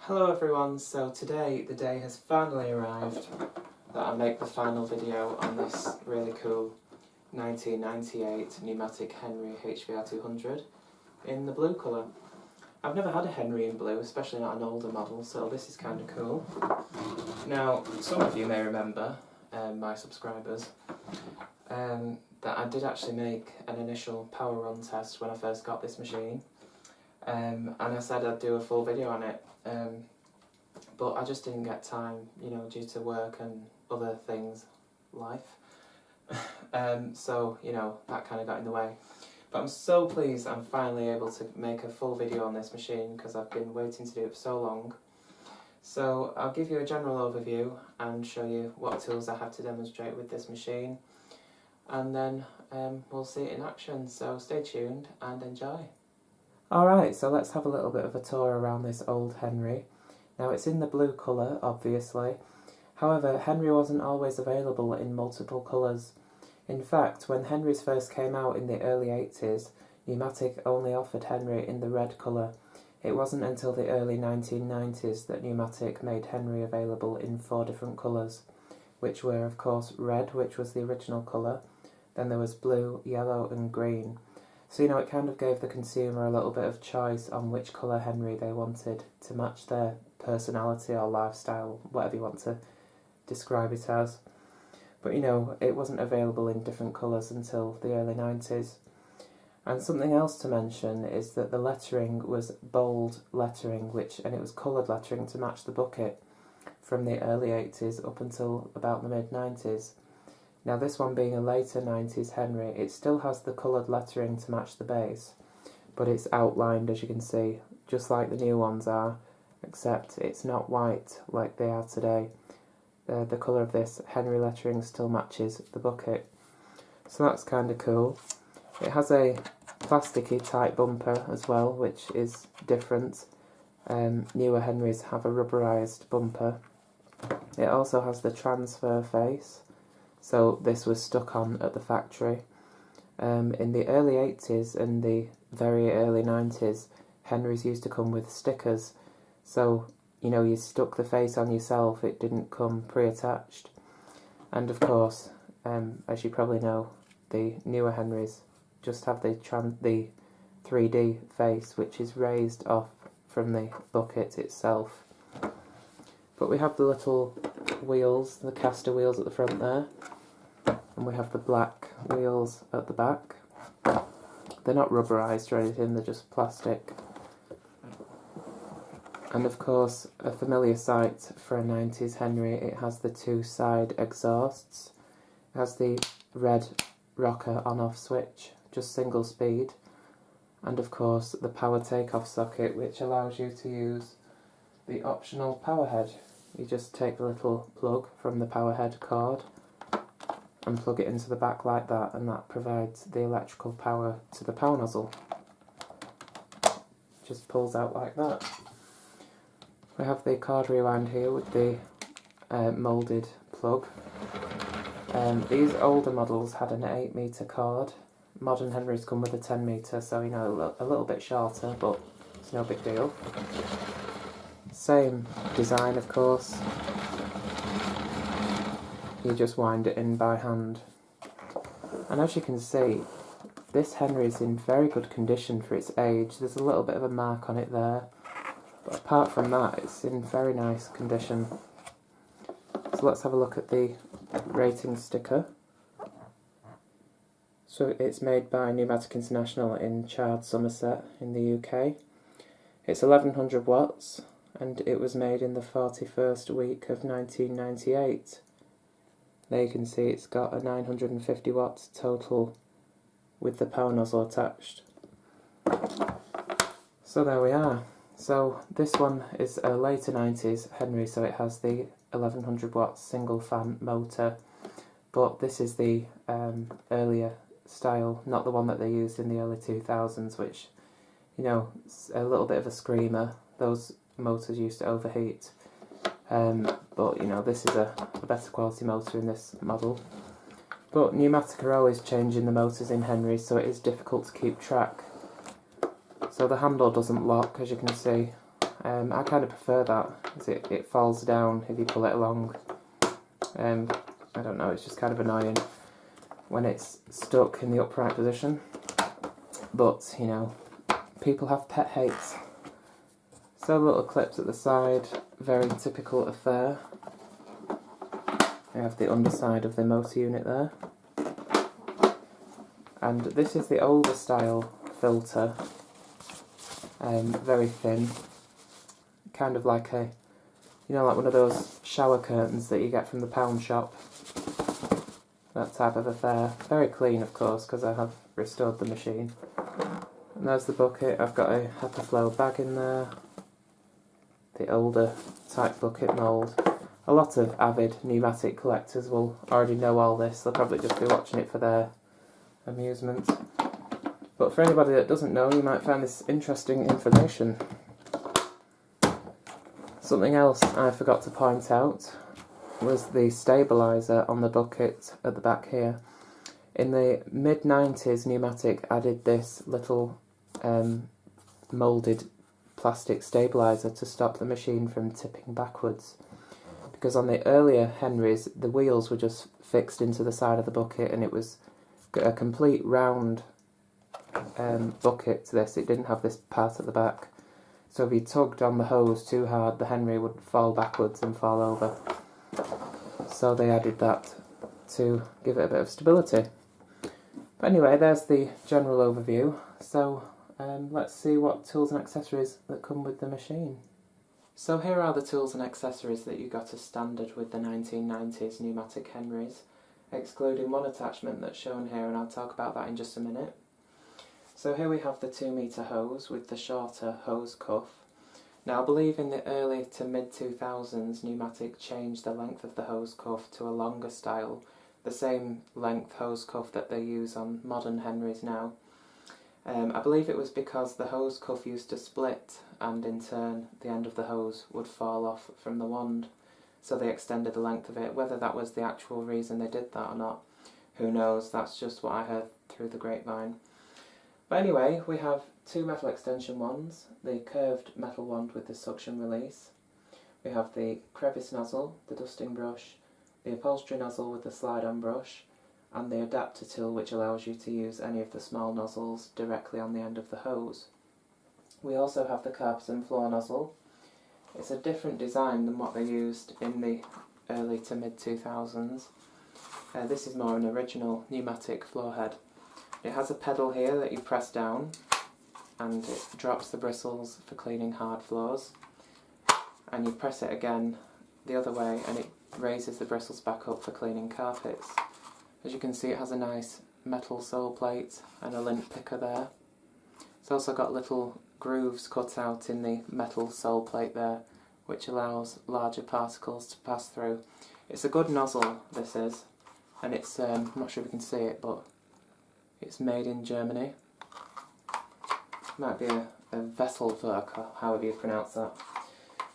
Hello everyone, so today the day has finally arrived that I make the final video on this really cool 1998 Numatic Henry HVR200 in the blue colour. I've never had a Henry in blue, especially not an older model, so this is kind of cool. Now, some of you may remember, my subscribers, that I did actually make an initial power run test when I first got this machine. And I said I'd do a full video on it, but I just didn't get time, due to work and other things, life. So, that kind of got in the way. But I'm so pleased I'm finally able to make a full video on this machine because I've been waiting to do it for so long. So I'll give you a general overview and show you what tools I have to demonstrate with this machine. And then we'll see it in action, so stay tuned and enjoy. Alright, so let's have a little bit of a tour around this old Henry. Now it's in the blue colour, obviously. However, Henry wasn't always available in multiple colours. In fact, when Henrys first came out in the early 80s, Numatic only offered Henry in the red colour. It wasn't until the early 1990s that Numatic made Henry available in 4 different colours, which were of course red, which was the original colour, then there was blue, yellow and green. So it kind of gave the consumer a little bit of choice on which colour Henry they wanted to match their personality or lifestyle, whatever you want to describe it as. But it wasn't available in different colours until the early 90s. And something else to mention is that the lettering was bold lettering, and it was coloured lettering to match the bucket from the early 80s up until about the mid-90s. Now this one being a later 90s Henry, it still has the coloured lettering to match the base, but it's outlined, as you can see, just like the new ones are, except it's not white like they are today. The colour of this Henry lettering still matches the bucket, so that's kind of cool. It has a plasticky type bumper as well, which is different. Newer Henrys have a rubberised bumper. It also has the transfer face, so this was stuck on at the factory. In the early 80s and the very early 90s, Henrys used to come with stickers, so you stuck the face on yourself, it didn't come pre-attached. And of course, as you probably know, the newer Henrys just have the 3D face, which is raised off from the bucket itself. But we have the little wheels, the caster wheels at the front there, and we have the black wheels at the back. They're not rubberised or anything, they're just plastic. And of course, a familiar sight for a 90s Henry, it has the 2 side exhausts. It has the red rocker on-off switch, just single speed. And of course, the power take-off socket, which allows you to use the optional power head. You just take the little plug from the power head cord and plug it into the back like that, and that provides the electrical power to the power nozzle. Just pulls out like that. We have the cord rewind here with the moulded plug. These older models had an 8-metre cord. Modern Henrys come with a 10-metre, so a little bit shorter, but it's no big deal. Same design, of course. You just wind it in by hand. And as you can see, this Henry is in very good condition for its age. There's a little bit of a mark on it there, but apart from that, it's in very nice condition. So let's have a look at the rating sticker. So it's made by Numatic International in Chard, Somerset in the UK. It's 1100 watts and it was made in the 41st week of 1998. There you can see it's got a 950 watts total with the power nozzle attached. So there we are. So this one is a later 90s Henry, so it has the 1100 watts single fan motor, but this is the earlier style, not the one that they used in the early 2000s, which, is a little bit of a screamer. Those motors used to overheat, but this is a better quality motor in this model. But Numatic are always changing the motors in Henry, so it is difficult to keep track. So the handle doesn't lock, as you can see, I kind of prefer that, as it falls down if you pull it along. I don't know, it's just kind of annoying when it's stuck in the upright position. But, you know, people have pet hates. So little clips at the side, very typical affair. I have the underside of the motor unit there. And this is the older style filter. Very thin. Kind of like a, you know, like one of those shower curtains that you get from the pound shop. That type of affair. Very clean, of course, because I have restored the machine. And there's the bucket. I've got a HEPA bag in there. The older type bucket mould. A lot of avid Numatic collectors will already know all this. They'll probably just be watching it for their amusement. But for anybody that doesn't know, you might find this interesting information. Something else I forgot to point out was the stabiliser on the bucket at the back here. In the mid-90s, Numatic added this little moulded plastic stabiliser to stop the machine from tipping backwards. Because on the earlier Henrys, the wheels were just fixed into the side of the bucket, and it was a complete round bucket to this. It didn't have this part at the back. So if you tugged on the hose too hard, the Henry would fall backwards and fall over. So they added that to give it a bit of stability. But anyway, there's the general overview. So let's see what tools and accessories that come with the machine. So here are the tools and accessories that you got as standard with the 1990s Numatic Henrys, excluding one attachment that's shown here, and I'll talk about that in just a minute. So here we have the 2 metre hose with the shorter hose cuff. Now I believe in the early to mid 2000s Numatic changed the length of the hose cuff to a longer style, the same length hose cuff that they use on modern Henrys now. I believe it was because the hose cuff used to split, and in turn the end of the hose would fall off from the wand, so they extended the length of it. Whether that was the actual reason they did that or not, who knows, that's just what I heard through the grapevine. But anyway, we have 2 metal extension wands, the curved metal wand with the suction release. We have the crevice nozzle, the dusting brush, the upholstery nozzle with the slide-on brush, and the adapter tool, which allows you to use any of the small nozzles directly on the end of the hose. We also have the carpet and floor nozzle. It's a different design than what they used in the early to mid 2000s. This is more an original Numatic floor head. It has a pedal here that you press down, and it drops the bristles for cleaning hard floors. And you press it again the other way, and it raises the bristles back up for cleaning carpets. As you can see, it has a nice metal sole plate and a lint picker there. It's also got little grooves cut out in the metal sole plate there, which allows larger particles to pass through. It's a good nozzle, this is, and it's, I'm not sure if you can see it, but it's made in Germany. Might be a Vesselwerk, or however you pronounce that.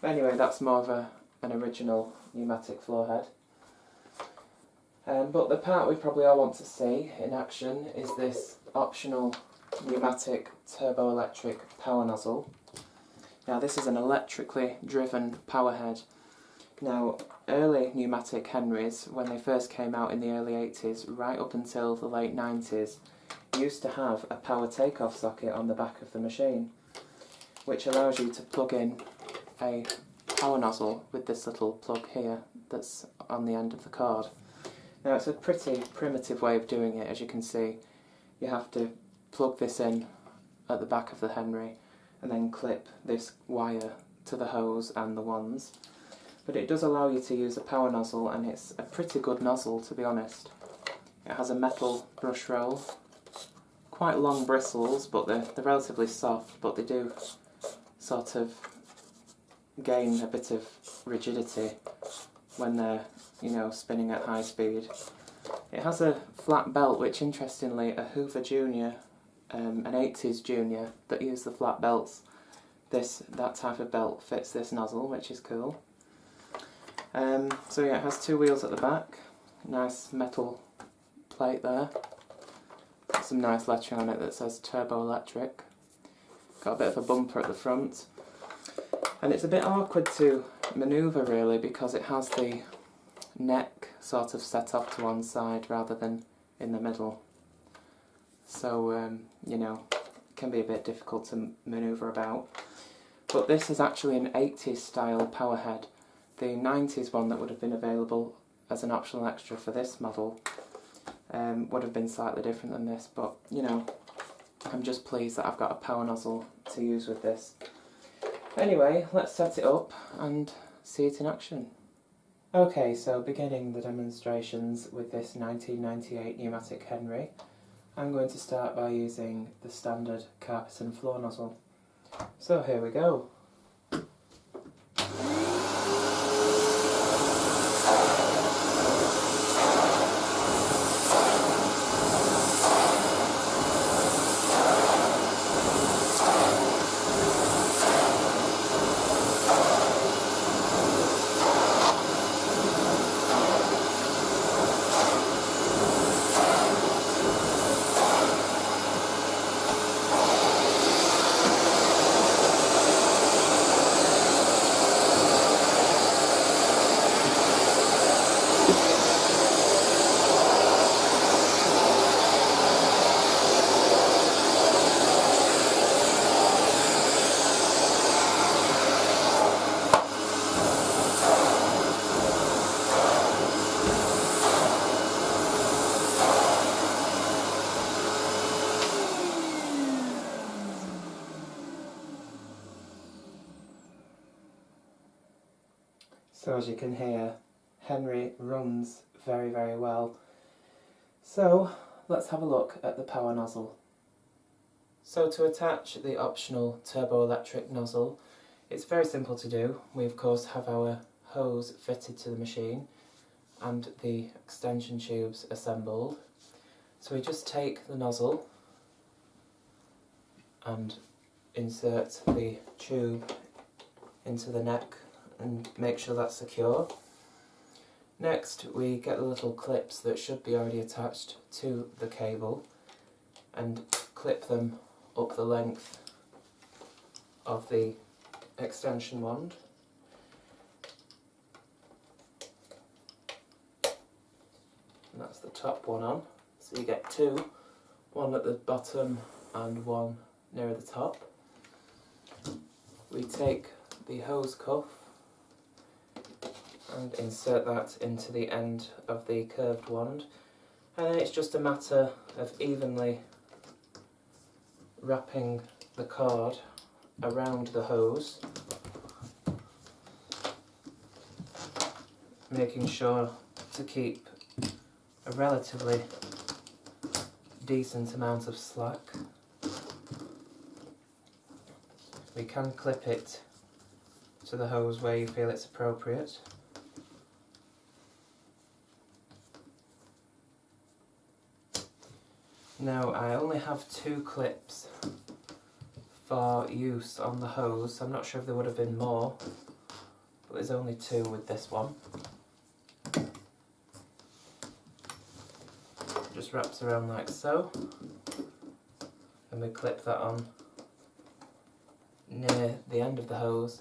But anyway, that's more of an original Numatic floor head. But the part we probably all want to see in action is this optional Numatic turbo-electric power nozzle. Now this is an electrically driven power head. Now early Numatic Henrys, when they first came out in the early 80s, right up until the late 90s, used to have a power takeoff socket on the back of the machine, which allows you to plug in a power nozzle with this little plug here that's on the end of the cord. Now it's a pretty primitive way of doing it. As you can see, you have to plug this in at the back of the Henry and then clip this wire to the hose and the wands. But it does allow you to use a power nozzle, and it's a pretty good nozzle, to be honest. It has a metal brush roll, quite long bristles, but they're relatively soft, but they do sort of gain a bit of rigidity when they're, you know, spinning at high speed. It has a flat belt, which interestingly a Hoover Junior, an 80s Junior that used the flat belts, that type of belt fits this nozzle, which is cool. So yeah, it has 2 wheels at the back, nice metal plate there, got some nice lettering on it that says turbo electric, got a bit of a bumper at the front. And it's a bit awkward to manoeuvre really because it has the neck sort of set off to one side rather than in the middle. So, you know, it can be a bit difficult to manoeuvre about. But this is actually an 80s style power head. The 90s one that would have been available as an optional extra for this model would have been slightly different than this, but you know, I'm just pleased that I've got a power nozzle to use with this. Anyway, let's set it up and see it in action. Okay, so beginning the demonstrations with this 1998 Numatic Henry, I'm going to start by using the standard carpet and floor nozzle. So here we go. So as you can hear, Henry runs very, very well. So let's have a look at the power nozzle. So to attach the optional turbo-electric nozzle, it's very simple to do. We of course have our hose fitted to the machine and the extension tubes assembled. So we just take the nozzle and insert the tube into the neck and make sure that's secure. Next we get the little clips that should be already attached to the cable and clip them up the length of the extension wand. And that's the top one on. So you get two, one at the bottom and one near the top. We take the hose cuff and insert that into the end of the curved wand, and then it's just a matter of evenly wrapping the cord around the hose, making sure to keep a relatively decent amount of slack. We can clip it to the hose where you feel it's appropriate. Now I only have two clips for use on the hose. I'm not sure if there would have been more, but there's only two with this one. Just wraps around like so, and we clip that on near the end of the hose.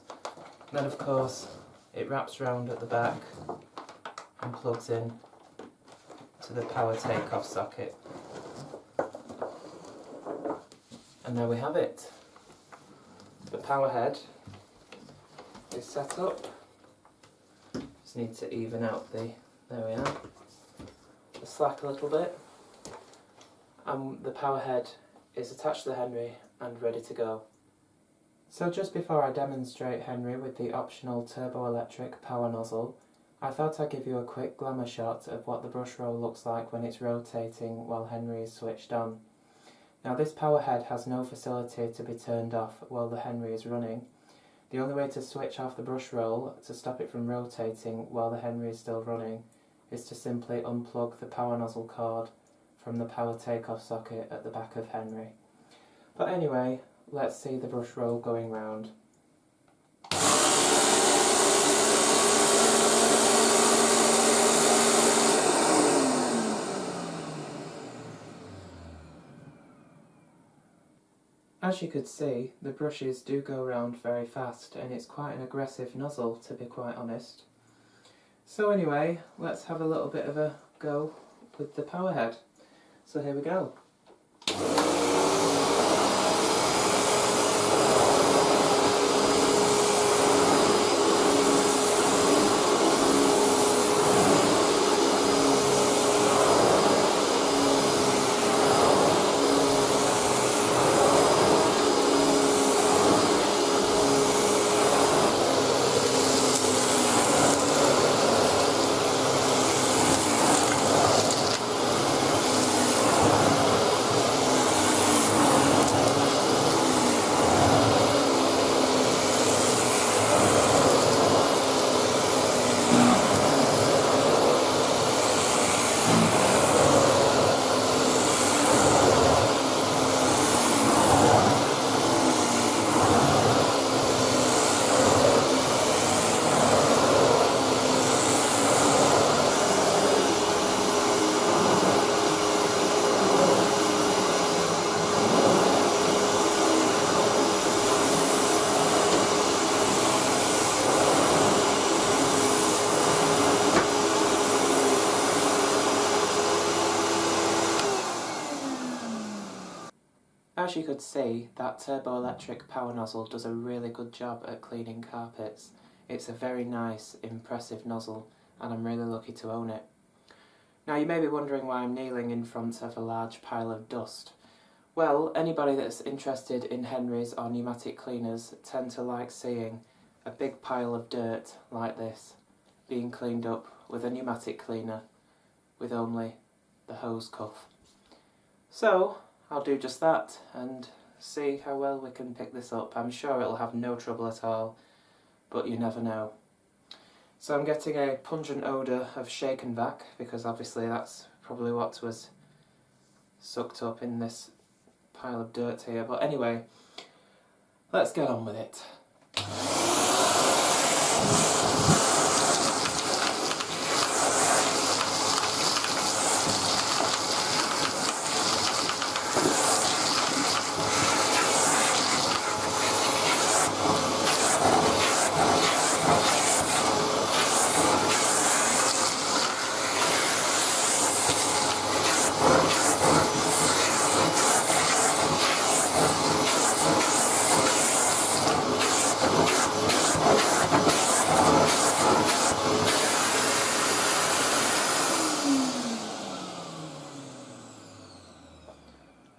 And then of course it wraps around at the back and plugs in to the power take-off socket. And there we have it. The power head is set up. Just need to even out the, there we are, the slack a little bit. And the power head is attached to the Henry and ready to go. So just before I demonstrate Henry with the optional turbo-electric power nozzle, I thought I'd give you a quick glamour shot of what the brush roll looks like when it's rotating while Henry is switched on. Now this power head has no facility to be turned off while the Henry is running. The only way to switch off the brush roll to stop it from rotating while the Henry is still running is to simply unplug the power nozzle cord from the power take-off socket at the back of Henry. But anyway, let's see the brush roll going round. As as you could see, the brushes do go around very fast, and it's quite an aggressive nozzle, to be quite honest. So anyway, let's have a little bit of a go with the power head. So here we go. As you could see, that turbo-electric power nozzle does a really good job at cleaning carpets. It's a very nice, impressive nozzle, and I'm really lucky to own it. Now you may be wondering why I'm kneeling in front of a large pile of dust. Well, anybody that's interested in Henrys or pneumatic cleaners tend to like seeing a big pile of dirt like this being cleaned up with a pneumatic cleaner with only the hose cuff. So I'll do just that and see how well we can pick this up. I'm sure it'll have no trouble at all, but you never know. So I'm getting a pungent odour of shaken vac, because obviously that's probably what was sucked up in this pile of dirt here. But anyway, let's get on with it.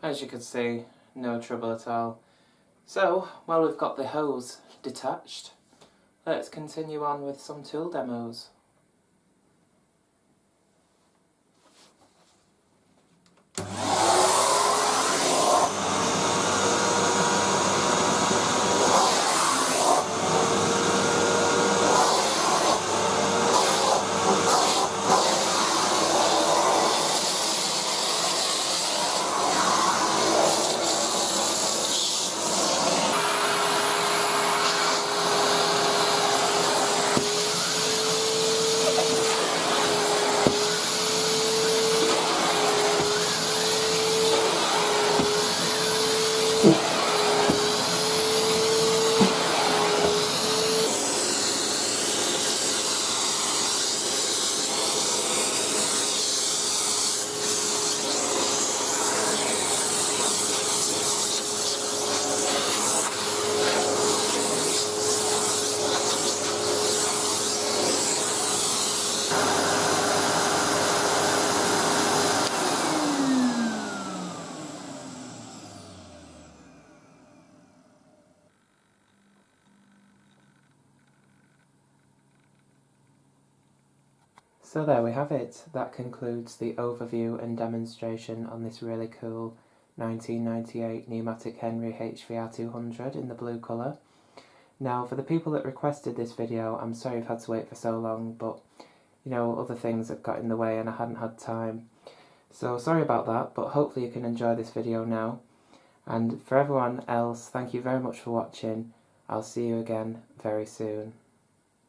As you can see, no trouble at all. So, while we've got the hose detached, let's continue on with some tool demos. So there we have it. That concludes the overview and demonstration on this really cool 1998 Numatic Henry HVR200 in the blue colour. Now, for the people that requested this video, I'm sorry you've had to wait for so long, but you know, other things have got in the way and I hadn't had time. So sorry about that, but hopefully you can enjoy this video now. And for everyone else, thank you very much for watching. I'll see you again very soon.